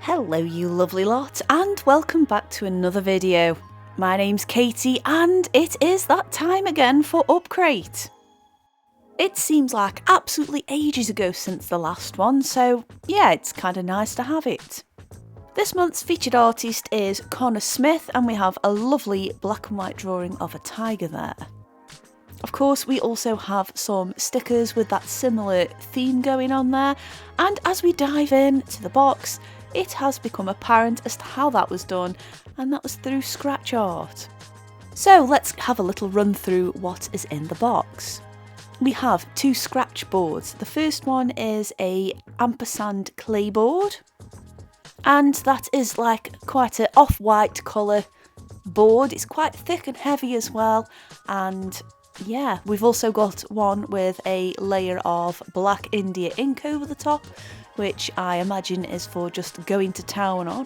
Hello you lovely lot, and welcome back to another video. My name's Katie and it is that time again for UpCrate. It seems like absolutely ages ago since the last one, so yeah, it's kind of nice to have it. This month's featured artist is Connor Smith and we have a lovely black and white drawing of a tiger there. Of course, we also have some stickers with that similar theme going on there, and as we dive into the box, it has become apparent as to how that was done, and that was through scratch art. So let's have a little run through what is in the box. We have two scratch boards. The first one is a ampersand clay board, and that is like quite an off-white colour board. It's quite thick and heavy as well, and yeah, we've also got one with a layer of black India ink over the top, which I imagine is for just going to town on.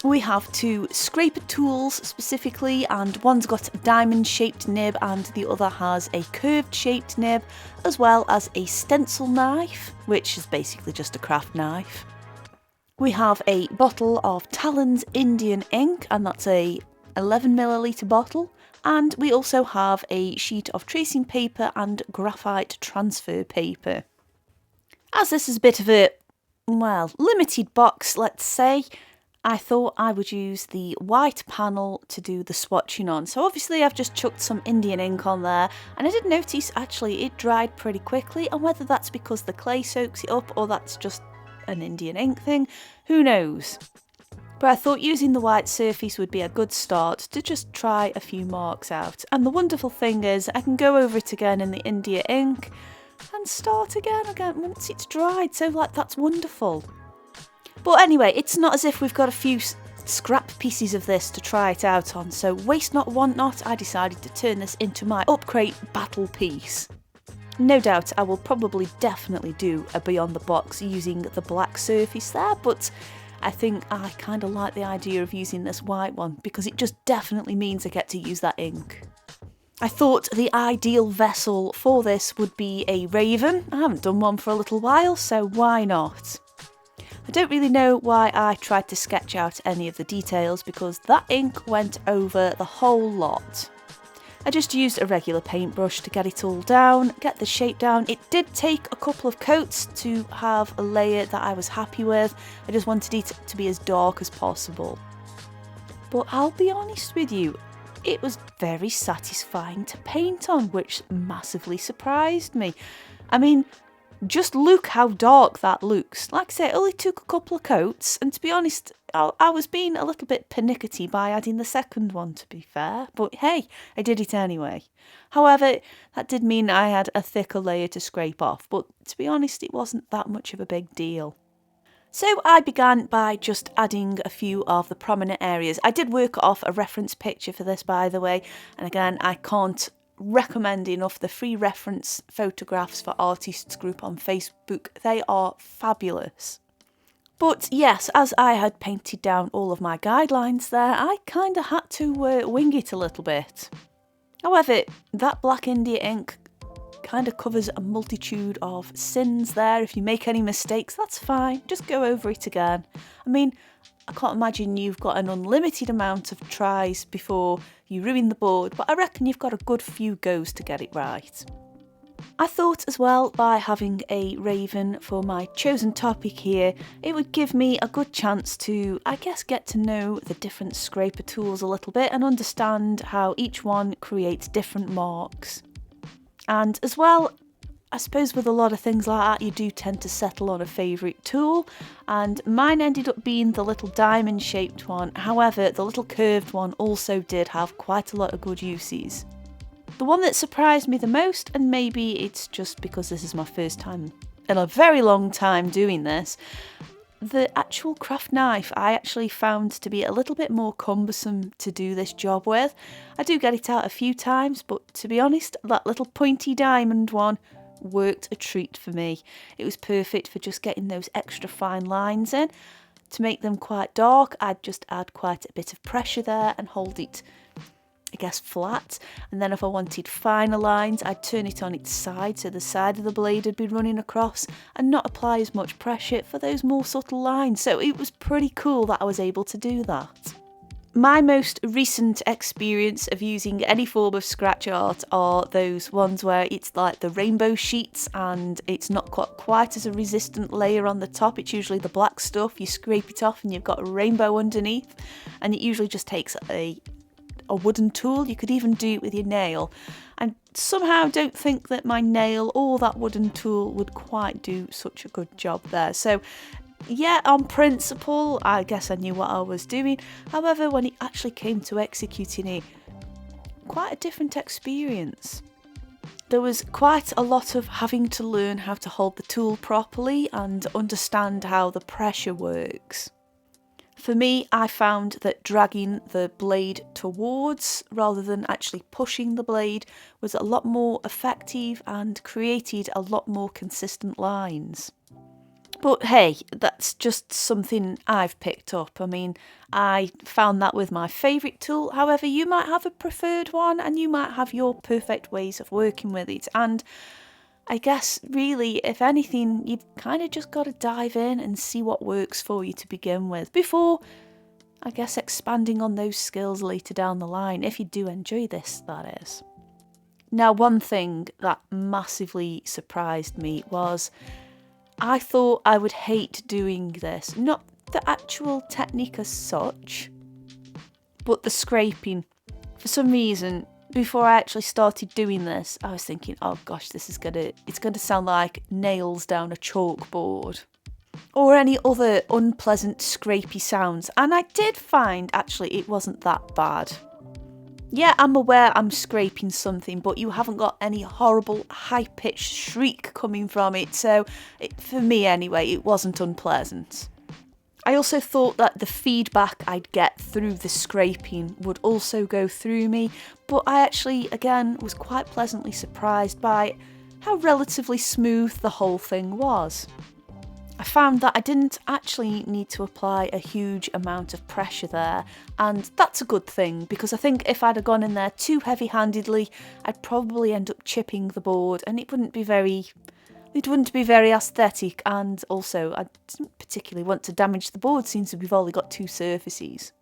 We have two scraper tools specifically, and one's got a diamond shaped nib and the other has a curved shaped nib, as well as a stencil knife, which is basically just a craft knife. We have a bottle of Talon's Indian ink, and that's a 11ml bottle. And we also have a sheet of tracing paper and graphite transfer paper. As this is a bit of a, well, limited box, let's say, I thought I would use the white panel to do the swatching on. So obviously I've just chucked some Indian ink on there, and I did notice actually it dried pretty quickly, and whether that's because the clay soaks it up or that's just an Indian ink thing, who knows. But I thought using the white surface would be a good start to just try a few marks out. And the wonderful thing is I can go over it again in the India ink and start again once it's dried, so like that's wonderful. But anyway, it's not as if we've got a few scrap pieces of this to try it out on, so waste not want not, I decided to turn this into my UpCrate battle piece. No doubt I will probably definitely do a beyond the box using the black surface there, but I think I kind of like the idea of using this white one because it just definitely means I get to use that ink. I thought the ideal vessel for this would be a raven. I haven't done one for a little while, so why not? I don't really know why I tried to sketch out any of the details because that ink went over the whole lot. I just used a regular paintbrush to get it all down, get the shape down. It did take a couple of coats to have a layer that I was happy with. I just wanted it to be as dark as possible. But I'll be honest with you, it was very satisfying to paint on, which massively surprised me. I mean, just look how dark that looks. Like I say, it only took a couple of coats, and to be honest, I was being a little bit pernickety by adding the second one, to be fair, but hey, I did it anyway. However, that did mean I had a thicker layer to scrape off, but to be honest, it wasn't that much of a big deal. So I began by just adding a few of the prominent areas. I did work off a reference picture for this, by the way, and again, I can't recommend enough the free reference photographs for artists group on Facebook. They are fabulous. But yes, as I had painted down all of my guidelines there, I kind of had to wing it a little bit. However, that black India ink kind of covers a multitude of sins there. If you make any mistakes, that's fine. Just go over it again. I mean, I can't imagine you've got an unlimited amount of tries before you ruin the board, but I reckon you've got a good few goes to get it right. I thought as well, by having a raven for my chosen topic here, it would give me a good chance to, I guess, get to know the different scraper tools a little bit and understand how each one creates different marks. And as well, I suppose with a lot of things like that, you do tend to settle on a favourite tool, and mine ended up being the little diamond shaped one. However, the little curved one also did have quite a lot of good uses. The one that surprised me the most, and maybe it's just because this is my first time in a very long time doing this, the actual craft knife I actually found to be a little bit more cumbersome to do this job with. I do get it out a few times, but to be honest, that little pointy diamond one worked a treat for me. It was perfect for just getting those extra fine lines in. To make them quite dark, I'd just add quite a bit of pressure there and hold it I guess, flat. And then if I wanted finer lines, I'd turn it on its side, so the side of the blade would be running across and not apply as much pressure for those more subtle lines. So it was pretty cool that I was able to do that. My most recent experience of using any form of scratch art are those ones where it's like the rainbow sheets and it's not quite as a resistant layer on the top. It's usually the black stuff. You scrape it off and you've got a rainbow underneath, and it usually just takes a wooden tool. You could even do it with your nail. I somehow don't think that my nail or that wooden tool would quite do such a good job there. So yeah, on principle, I guess I knew what I was doing. However, when it actually came to executing it, quite a different experience. There was quite a lot of having to learn how to hold the tool properly and understand how the pressure works. For me, I found that dragging the blade towards rather than actually pushing the blade was a lot more effective and created a lot more consistent lines. But hey, that's just something I've picked up. I mean, I found that with my favourite tool. However, you might have a preferred one and you might have your perfect ways of working with it. And I guess really, if anything, you've kind of just got to dive in and see what works for you to begin with before, I guess, expanding on those skills later down the line, if you do enjoy this, that is. Now, one thing that massively surprised me was I thought I would hate doing this. Not the actual technique as such, but the scraping. For some reason, before I actually started doing this, I was thinking, oh gosh, it's gonna sound like nails down a chalkboard. Or any other unpleasant scrapey sounds. And I did find actually it wasn't that bad. Yeah, I'm aware I'm scraping something, but you haven't got any horrible high-pitched shriek coming from it, so for me anyway, it wasn't unpleasant. I also thought that the feedback I'd get through the scraping would also go through me, but I actually, again, was quite pleasantly surprised by how relatively smooth the whole thing was. I found that I didn't actually need to apply a huge amount of pressure there, and that's a good thing because I think if I'd have gone in there too heavy-handedly, I'd probably end up chipping the board and it wouldn't be very aesthetic, and also I didn't particularly want to damage the board since we've only got two surfaces.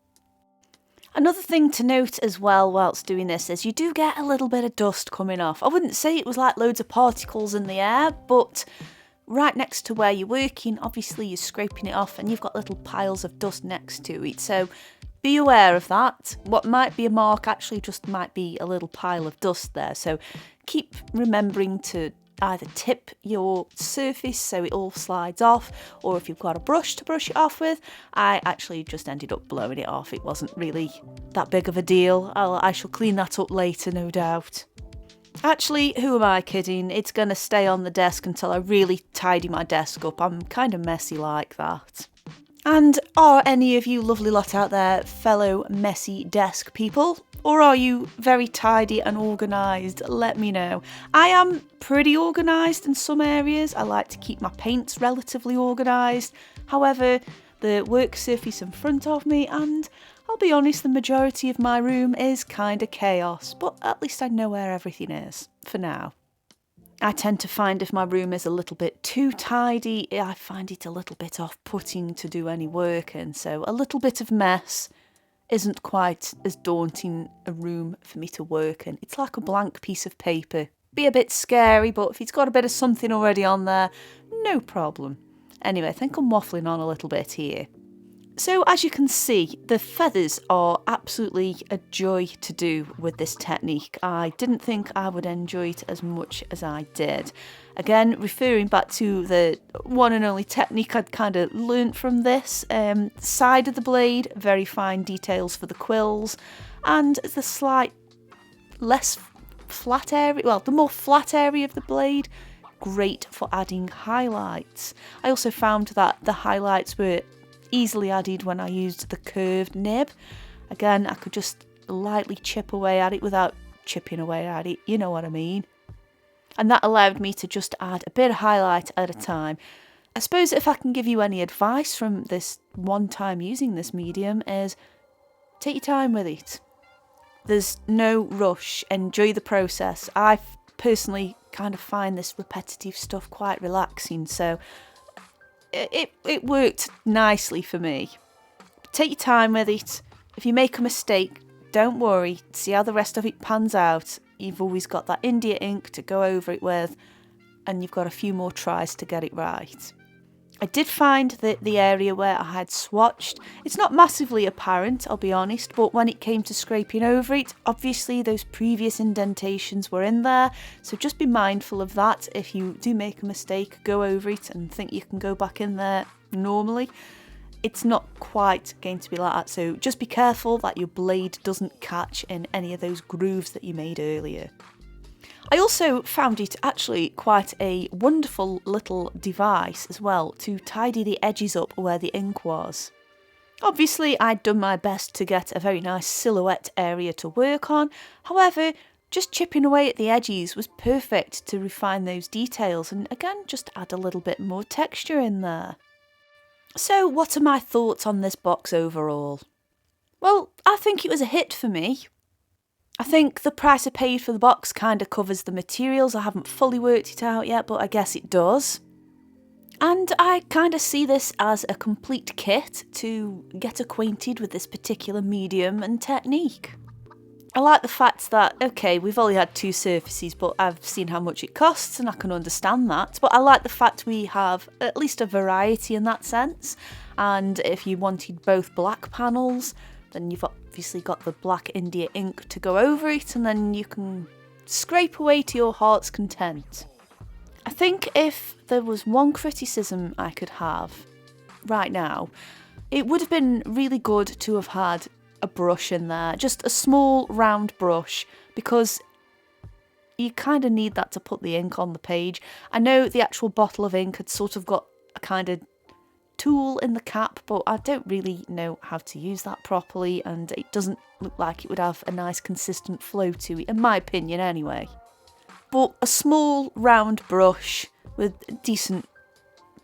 Another thing to note as well whilst doing this is you do get a little bit of dust coming off. I wouldn't say it was like loads of particles in the air, but right next to where you're working, obviously you're scraping it off and you've got little piles of dust next to it. So be aware of that. What might be a mark actually just might be a little pile of dust there. So keep remembering to either tip your surface so it all slides off, or if you've got a brush to brush it off with. I actually just ended up blowing it off. It wasn't really that big of a deal. I shall clean that up later, no doubt. Actually, who am I kidding? It's going to stay on the desk until I really tidy my desk up. I'm kind of messy like that. And are any of you lovely lot out there fellow messy desk people? Or are you very tidy and organised? Let me know. I am pretty organised in some areas. I like to keep my paints relatively organised. However, the work surface in front of me, and I'll be honest, the majority of my room is kind of chaos, but at least I know where everything is, for now. I tend to find if my room is a little bit too tidy, I find it a little bit off-putting to do any work in, so a little bit of mess isn't quite as daunting a room for me to work in. It's like a blank piece of paper. Be a bit scary, but if it's got a bit of something already on there, no problem. Anyway, I think I'm waffling on a little bit here. So as you can see, the feathers are absolutely a joy to do with this technique. I didn't think I would enjoy it as much as I did. Again, referring back to the one and only technique I'd kind of learnt from this, side of the blade, very fine details for the quills, and the slight less flat area, well, the more flat area of the blade, great for adding highlights. I also found that the highlights were easily added when I used the curved nib. Again, I could just lightly chip away at it without chipping away at it, you know what I mean. And that allowed me to just add a bit of highlight at a time. I suppose if I can give you any advice from this one time using this medium is take your time with it. There's no rush, enjoy the process. I personally kind of find this repetitive stuff quite relaxing, so it worked nicely for me. Take your time with it. If you make a mistake, don't worry, see how the rest of it pans out. You've always got that India ink to go over it with, and you've got a few more tries to get it right. I did find that the area where I had swatched, it's not massively apparent, I'll be honest, but when it came to scraping over it, obviously those previous indentations were in there, so just be mindful of that. If you do make a mistake, go over it and think you can go back in there normally. It's not quite going to be like that, so just be careful that your blade doesn't catch in any of those grooves that you made earlier. I also found it actually quite a wonderful little device as well to tidy the edges up where the ink was. Obviously I'd done my best to get a very nice silhouette area to work on, however just chipping away at the edges was perfect to refine those details and again just add a little bit more texture in there. So what are my thoughts on this box overall? Well, I think it was a hit for me. I think the price I paid for the box kind of covers the materials. I haven't fully worked it out yet, but I guess it does. And I kind of see this as a complete kit to get acquainted with this particular medium and technique. I like the fact that, okay, we've only had 2 surfaces, but I've seen how much it costs and I can understand that. But I like the fact we have at least a variety in that sense. And if you wanted both black panels, then you've obviously got the black India ink to go over it, and then you can scrape away to your heart's content. I think if there was one criticism I could have right now, it would have been really good to have had a brush in there, just a small round brush, because you kind of need that to put the ink on the page. I know the actual bottle of ink had sort of got a kind of tool in the cap, but I don't really know how to use that properly, and it doesn't look like it would have a nice consistent flow to it, in my opinion anyway. But a small round brush with decent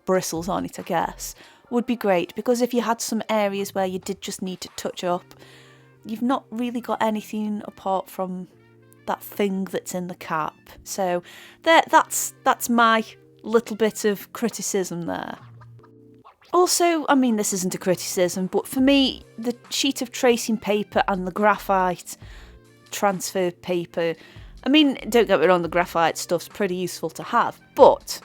bristles on it, I guess, would be great, because if you had some areas where you did just need to touch up, you've not really got anything apart from that thing that's in the cap. So that's my little bit of criticism there. Also, I mean, this isn't a criticism, but for me, the sheet of tracing paper and the graphite transfer paper, I mean, don't get me wrong, the graphite stuff's pretty useful to have, but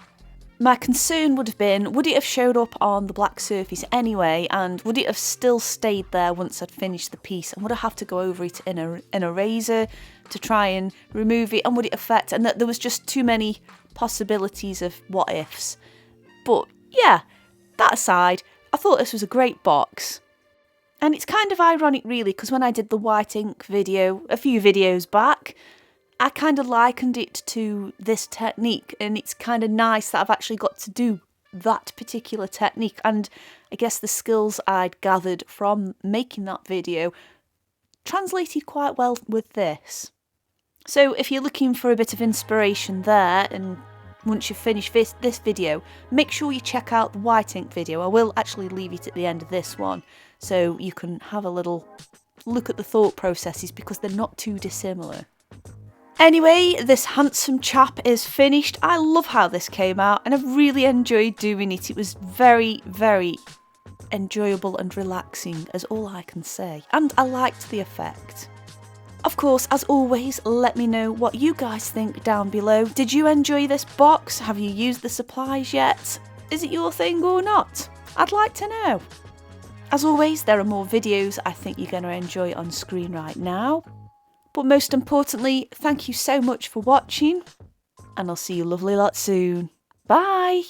my concern would have been, would it have showed up on the black surface anyway, and would it have still stayed there once I'd finished the piece, and would I have to go over it in a razor to try and remove it, and would it affect, and that there was just too many possibilities of what ifs. But yeah, that aside, I thought this was a great box. And it's kind of ironic really, because when I did the white ink video a few videos back, I kind of likened it to this technique, and it's kind of nice that I've actually got to do that particular technique, and I guess the skills I'd gathered from making that video translated quite well with this. So if you're looking for a bit of inspiration there, and once you've finished this video, make sure you check out the white ink video. I will actually leave it at the end of this one, so you can have a little look at the thought processes, because they're not too dissimilar. Anyway, this handsome chap is finished. I love how this came out, and I've really enjoyed doing it. It was very, very enjoyable and relaxing, is all I can say, and I liked the effect. Of course, as always, let me know what you guys think down below. Did you enjoy this box? Have you used the supplies yet? Is it your thing or not? I'd like to know. As always, there are more videos I think you're going to enjoy on screen right now. But most importantly, thank you so much for watching, and I'll see you lovely lot soon. Bye!